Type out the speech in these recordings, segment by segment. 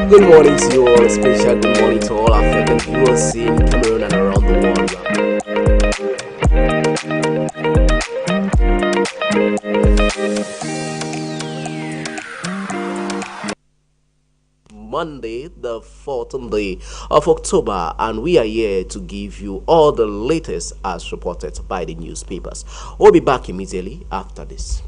Good morning to you all, special good morning to all our frequent viewers in Cameroon and around the world. Monday, the 14th day of October, and we are here to give you all the latest as reported by the newspapers. We'll be back immediately after this.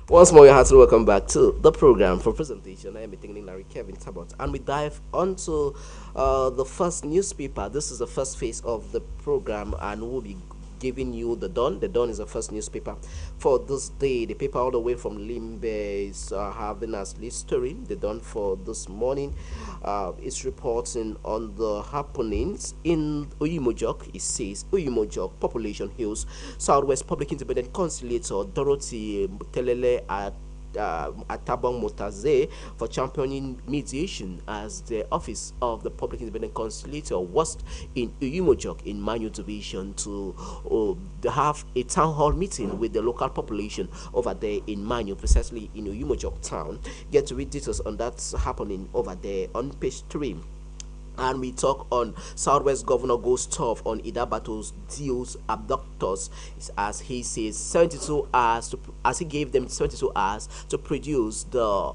Once more, you're heartily welcome back to the program. For presentation, I am attending Larry Kevin Tabot, and we dive onto the first newspaper. This is the first phase of the program, and we'll be giving you the Dawn. The Dawn is the first newspaper for this day. The paper all the way from Limbe is having as lead story. The Dawn for this morning is reporting on the happenings in Oyumojok. It says Oyumojok population heals. Southwest Public Independent Conciliator Dorothy Telele at Atabong Motaze for championing mediation as the office of the Public Independent Conciliator was in Uyumojok in Manu Division to have a town hall meeting with the local population over there in Manu, precisely in Uyumojok town. Get to read details on that's happening over there on page 3. And we talk on Southwest Governor goes tough on Idabato's deals abductors, as he says 72 hours to, as he gave them 72 hours to produce the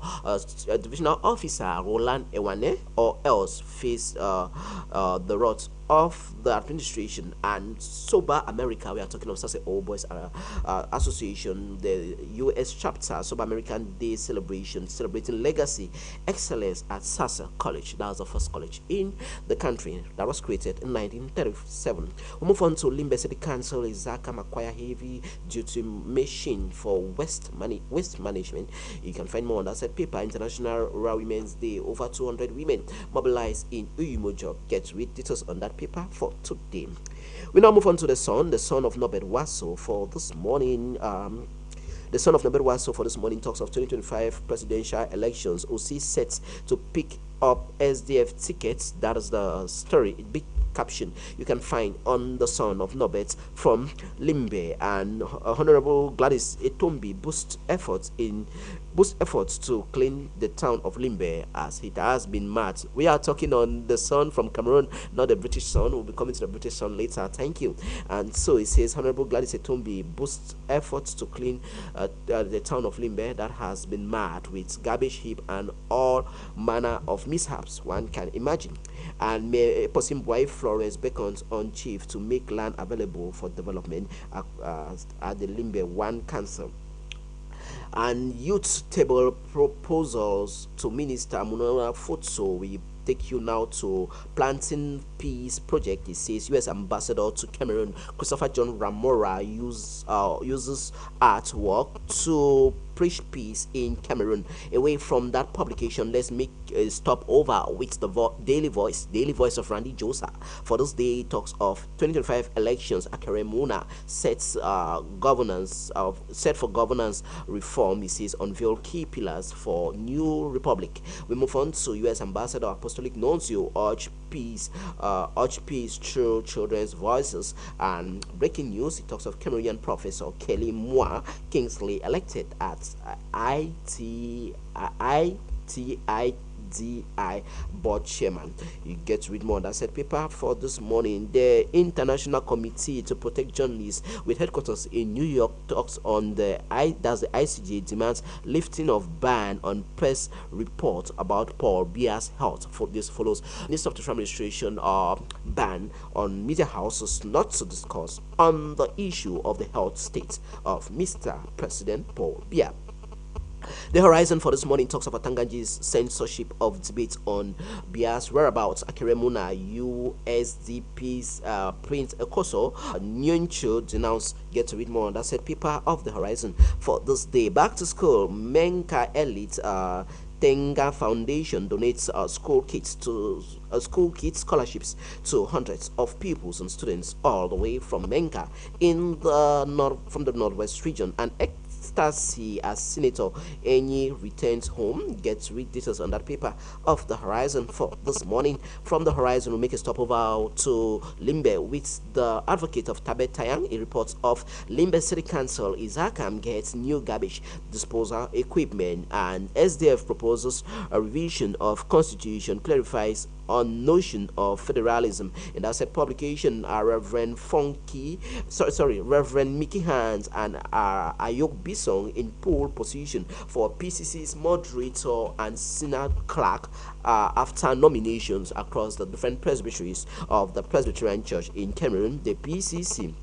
divisional officer Roland Ewane, or else face the wrath of the administration. And Sober America, we are talking of Sase Old Boys Association, the U.S. chapter, Sober American Day celebration, celebrating legacy excellence at Sasa College. That was the first college in the country that was created in 1937. We move on to Limbe City Council. Izaka acquire heavy duty machine for waste management. You can find more on that said paper. International Rural Women's Day. Over 200 women mobilized in Uyumojok. Get read details on that paper for today. We now move on to the Sun of Nobel Wasso for this morning. The Son of Nobel Wasso for this morning talks of 2025 presidential elections. OC set to pick up SDF tickets. That is the story. Big caption you can find on the Son of Nobel from Limbe. And Honorable Gladys Etombi boosts efforts to clean the town of Limbe as it has been marked. We are talking on the Sun from Cameroon, not the British Sun. We'll be coming to the British Sun later. Thank you. And so it says Honorable Gladys Etombi boosts efforts to clean the town of Limbe that has been marked with garbage heap and all manner of mishaps one can imagine. And Mayor Posim wife Florence beckons on chief to make land available for development at the Limbe 1 Council. And youth table proposals to Minister Munora Futso. We take you now to Planting Peace Project. It says U.S. Ambassador to Cameroon Christopher John Ramora uses artwork to preach peace in Cameroon. Away from that publication, let's make a stop over with the Daily Voice of Randy Josa. For this day, talks of 2025 elections. Akere Muna sets set for governance reform. He says unveil key pillars for new republic. We move on to U.S. Ambassador Apostolic Nuncio urge peace through children's voices. And breaking news, he talks of Cameroonian Professor Kelly Moa Kingsley elected at ITI SDI board chairman. You get to read more on that said paper for this morning. The International Committee to Protect Journalists with headquarters in New York talks on the ICJ demands lifting of ban on press report about Paul Biya's health. For this follows Minister of the Administration ban on media houses not to discuss on the issue of the health state of Mr. President Paul Biya. The Horizon for this morning talks about Tanganji's censorship of debate on Biya's whereabouts. Akiremuna, USDP's Prince Ekoso, Nyoncho denounced. Get to read more on that said paper of The Horizon for this day. Back to school, Menka Elite Tenga Foundation donates school kit scholarships to hundreds of pupils and students all the way from Menka in the northwest region. And ecstasy as Senator Enyi returns home. Get read details on that paper of The Horizon for this morning. From The Horizon, we make a stopover to Limbe with the advocate of Tabet Tayang. A report of Limbe City Council Izakam gets new garbage disposal equipment, and SDF proposes a revision of constitution, clarifies on notion of federalism. In that said publication, Reverend Mickey Hans and Ayok Bisong in pole position for PCC's moderator and synod clerk after nominations across the different presbyteries of the Presbyterian Church in Cameroon, the PCC.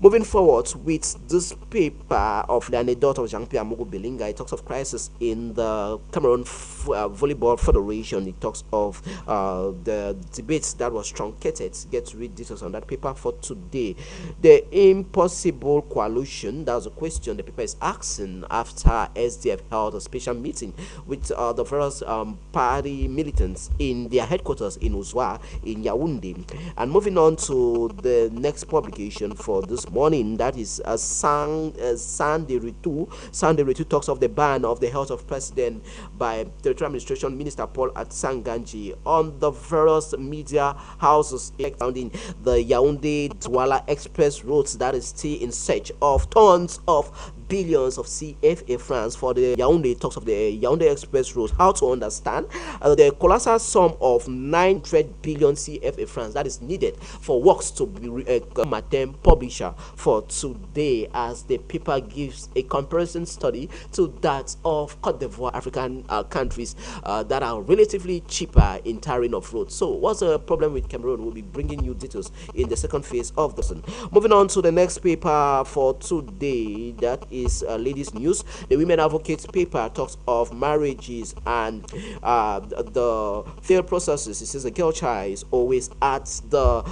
Moving forward with this paper of the anecdote of Jean-Pierre Mogo Belinga, it talks of crisis in the Cameroon Volleyball Federation. It talks of the debates that was truncated. Get to read details on that paper for today. The impossible coalition, that's a question the paper is asking after SDF held a special meeting with the various party militants in their headquarters in Uzwa in Yaoundé. And moving on to the next publication for this morning, that is Sunday Ritu talks of the ban of the health of president by Territorial Administration Minister Paul Atsanganji on the various media houses surrounding the Yaoundé Douala Express roads that is still in search of tons of billions of CFA francs for the Yaoundé. Talks of the Yaoundé Express road. How to understand the colossal sum of 900 billion CFA francs that is needed for works to be Matem publisher for today, as the paper gives a comparison study to that of Cote d'Ivoire, African countries that are relatively cheaper in tarring of roads. So what's the problem with Cameroon? We'll be bringing you details in the second phase of the lesson. Moving on to the next paper for today, that is Ladies News. The Women Advocates paper talks of marriages and the failed processes. It says a girl child is always at the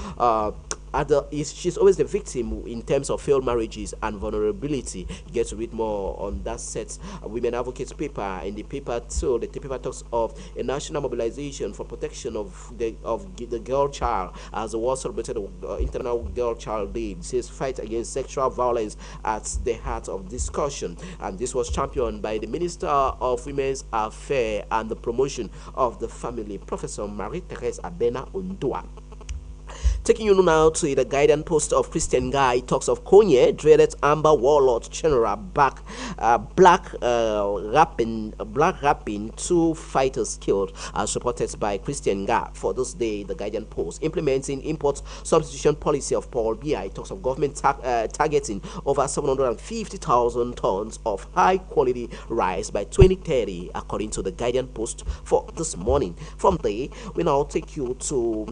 she's always the victim in terms of failed marriages and vulnerability. You get to read more on that set Women Advocates paper. In the paper too, the paper talks of a national mobilization for protection of the girl child, as the world celebrated International Girl Child Day. It says fight against sexual violence at the heart of discussion, and this was championed by the Minister of Women's Affairs and the Promotion of the Family, Professor Marie-Therese Abena Ondua. Taking you now to the guidance post of Christian Guy, talks of Konye, dreaded Amber Warlord General black rapping, 2 fighters killed, as reported by Christian Guy for this day. The guidance post implementing import substitution policy of Paul Biya. Talks of government targeting over 750,000 tons of high quality rice by 2030, according to the guidance post for this morning. From there, we now take you to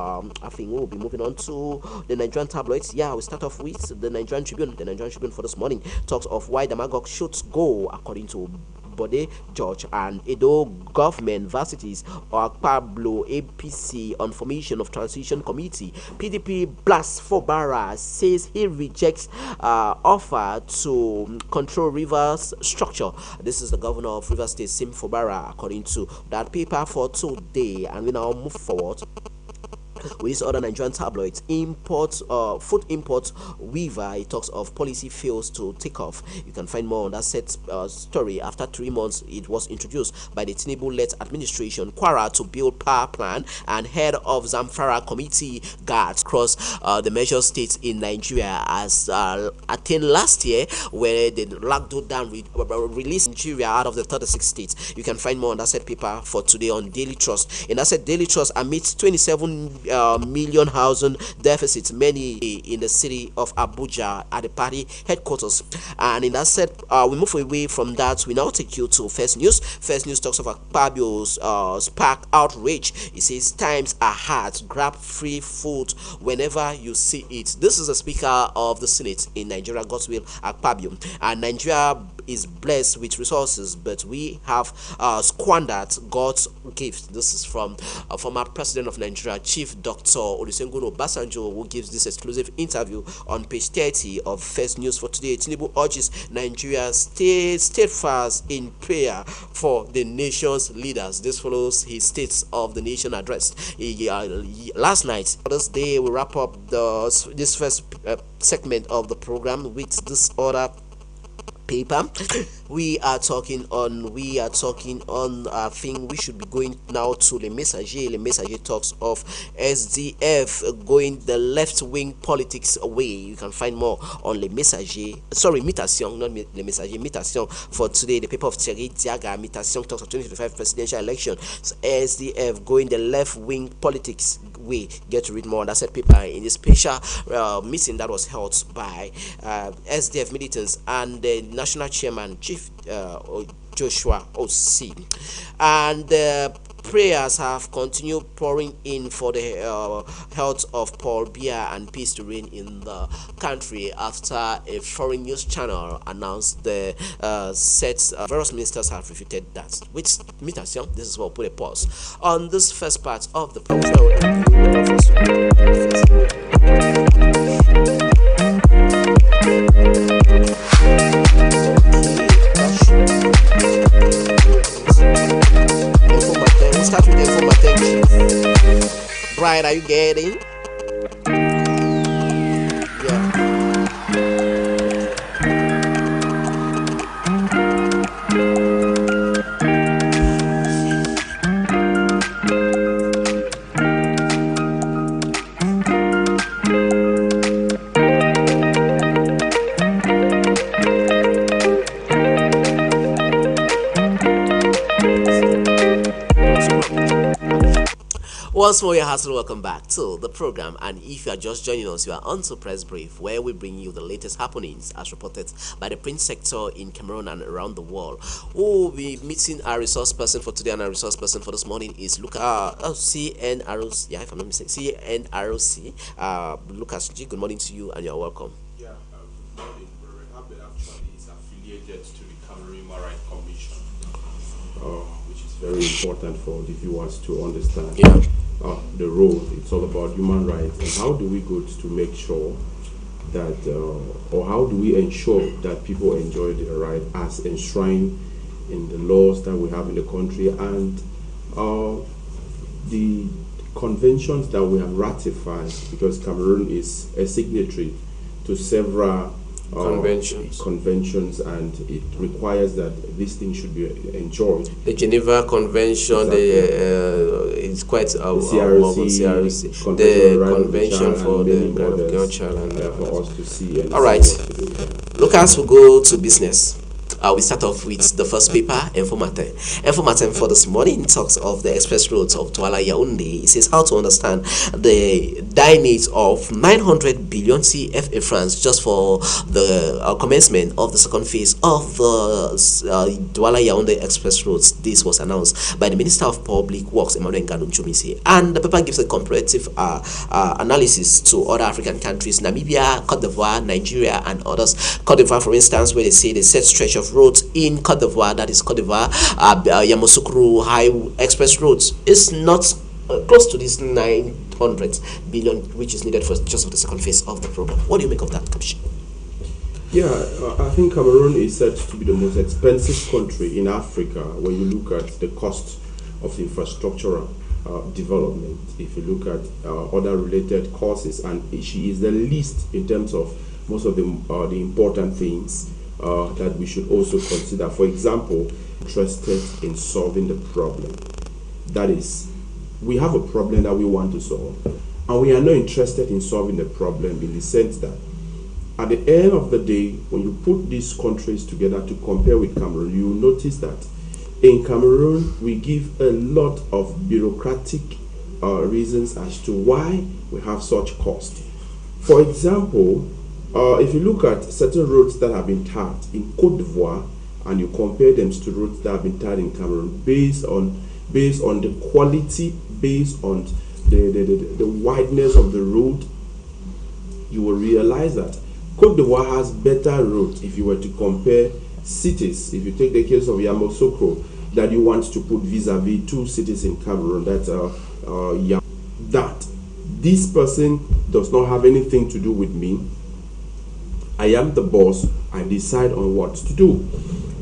I think we'll be moving on to the Nigerian tabloids. Yeah, we start off with the Nigerian Tribune. The Nigerian Tribune for this morning talks of why the Magog shoots go, according to Bode George and Edo government varsities or Pablo APC on formation of transition committee. PDP blasts Fubara, says he rejects offer to control Rivers structure. This is the governor of Rivers State, Sim Fubara, according to that paper for today. And we now move forward with this other Nigerian tabloids. Food import weaver, it talks of policy fails to take off. You can find more on that set story. After 3 months, it was introduced by the Tinubu-led administration. Kwara to build power plant, and head of Zamfara committee guards across the major states in Nigeria as attained last year, where they locked down released Nigeria out of the 36 states. You can find more on that set paper for today on Daily Trust. In that set, Daily Trust amidst 27 million housing deficits, many in the city of Abuja at the party headquarters. And in that set, we move away from that. We now take you to First News. First News talks of Akpabio's spark outrage. It says times are hard. Grab free food whenever you see it. This is the Speaker of the Senate in Nigeria, Godswill Akpabio. And Nigeria is blessed with resources, but we have squandered God's gift. This is from former President of Nigeria, Chief Dr. Olusegun Obasanjo, who gives this exclusive interview on page 30 of First News for today. Tinubu urges Nigeria stay steadfast in prayer for the nation's leaders. This follows his States of the Nation address last night. This day we wrap up this first segment of the program with this other paper. We are talking on I think we should be going now to Le Messager. Le Messager talks of SDF going the left-wing politics away. You can find more on Le Messager, sorry, Mutation, not Le Messager, Mutation for today. The paper of Thierry Diaga. Mutation talks of 2025 presidential election. So SDF going the left-wing politics way. Get to read more on that said paper in this special meeting that was held by SDF militants and the national chairman, Chief Joshua O.C. And prayers have continued pouring in for the health of Paul Biya and peace to reign in the country after a foreign news channel announced the various ministers have refuted that. With Mutation, this is what we'll put a pause on this first part of the program. We'll start with the information. Brian, are you getting? Yeah. Once more, your heartily welcome back to the program, and if you are just joining us, you are on to Press Brief, where we bring you the latest happenings as reported by the print sector in Cameroon and around the world. We will be meeting our resource person for today, and our resource person for this morning is Lucas CNROC. Yeah, if I'm not mistaken, CNROC. Lucas G, good morning to you, and you're welcome. Yeah, good morning. Rehab actually is affiliated to the Cameroon Human Rights Commission, which is very important for the viewers to understand. Yeah. The role. It's all about human rights, and how do we go to make sure that, or how do we ensure that people enjoy their right as enshrined in the laws that we have in the country and the conventions that we have ratified, because Cameroon is a signatory to several conventions, and it requires that this thing should be enjoyed. The Geneva Convention, exactly. It's quite the CRC, the Convention for the Right of Girl Child, and for us to see. And all right, Lucas will go to business. We start off with the first paper, Informatem. Informatem for this morning talks of the express roads of Douala Yaoundé. It says how to understand the dire needs of 900 billion CFA francs just for the commencement of the second phase of the Douala Yaoundé express roads. This was announced by the Minister of Public Works, Emmanuel Ngannou Chumisi. And the paper gives a comparative analysis to other African countries, Namibia, Cote d'Ivoire, Nigeria, and others. Cote d'Ivoire, for instance, where they say the set stretch of roads in Cote d'Ivoire, that is Cote d'Ivoire, Yamoussoukro High Express roads, is not close to this 900 billion which is needed for just for the second phase of the program. What do you make of that, Commission? Yeah, I think Cameroon is said to be the most expensive country in Africa when you look at the cost of infrastructure development. If you look at other related courses, and she is the least in terms of most of the important things that we should also consider. For example, interested in solving the problem. That is, we have a problem that we want to solve, and we are not interested in solving the problem in the sense that at the end of the day, when you put these countries together to compare with Cameroon, you will notice that in Cameroon, we give a lot of bureaucratic reasons as to why we have such cost. For example, if you look at certain roads that have been tarred in Côte d'Ivoire and you compare them to roads that have been tarred in Cameroon, based on the quality, based on the wideness of the road, you will realize that Côte d'Ivoire has better roads if you were to compare cities. If you take the case of Yamoussoukro, that you want to put vis-a-vis two cities in Cameroon, that this person does not have anything to do with me. I am the boss. I decide on what to do.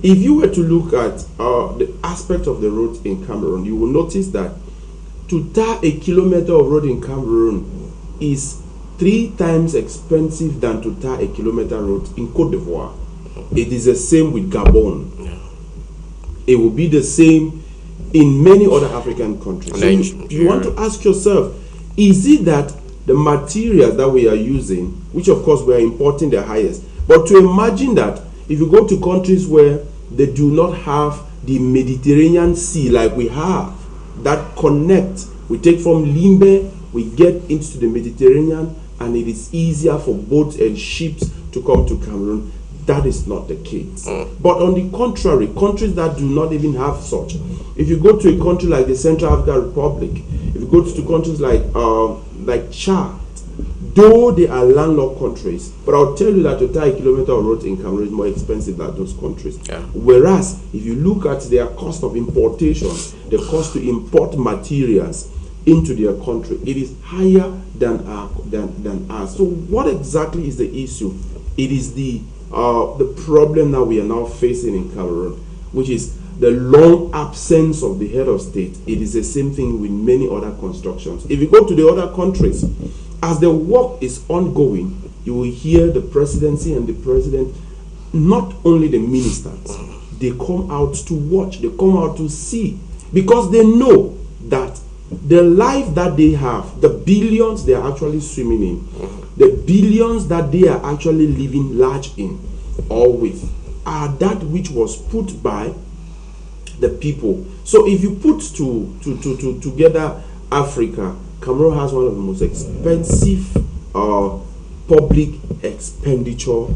If you were to look at the aspect of the road in Cameroon, you will notice that to tar a kilometer of road in Cameroon is 3 times expensive than to tar a kilometer road in Côte d'Ivoire. It is the same with Gabon. It will be the same in many other African countries. So you want to ask yourself, is it that the materials that we are using, which of course we are importing the highest, but to imagine that if you go to countries where they do not have the Mediterranean Sea like we have, that connect, we take from Limbe, we get into the Mediterranean, and it is easier for boats and ships to come to Cameroon. That is not the case. But on the contrary, countries that do not even have such, if you go to a country like the Central African Republic, if you go to countries like Chad, though they are landlocked countries, but I'll tell you that to tie a kilometer of road in Cameroon is more expensive than those countries. Whereas if you look at their cost of importation, the cost to import materials into their country, it is higher than ours. So what exactly is the issue? It is the problem that we are now facing in Cameroon, which is the long absence of the head of state. It is the same thing with many other constructions. If you go to the other countries, as the work is ongoing, you will hear the presidency and the president, not only the ministers, they come out to watch, they come out to see, because they know that the life that they have, the billions they are actually swimming in, the billions that they are actually living large in or with, are that which was put by the people. So if you put together Africa, Cameroon has one of the most expensive public expenditure.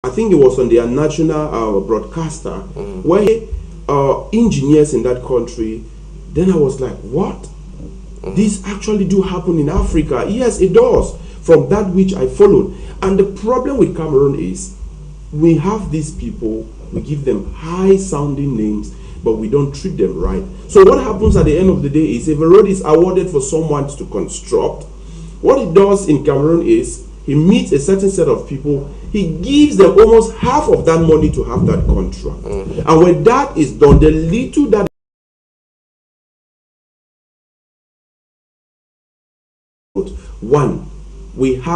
I think it was on their national broadcaster, where engineers in that country, then I was like, what? This actually do happen in Africa? Yes, it does, from that which I followed. And the problem with Cameroon is, we have these people, we give them high sounding names, but we don't treat them right. So what happens at the end of the day is, if a road is awarded for someone to construct, what it does in Cameroon is, he meets a certain set of people, he gives them almost half of that money to have that contract. And when that is done, the little that one, we have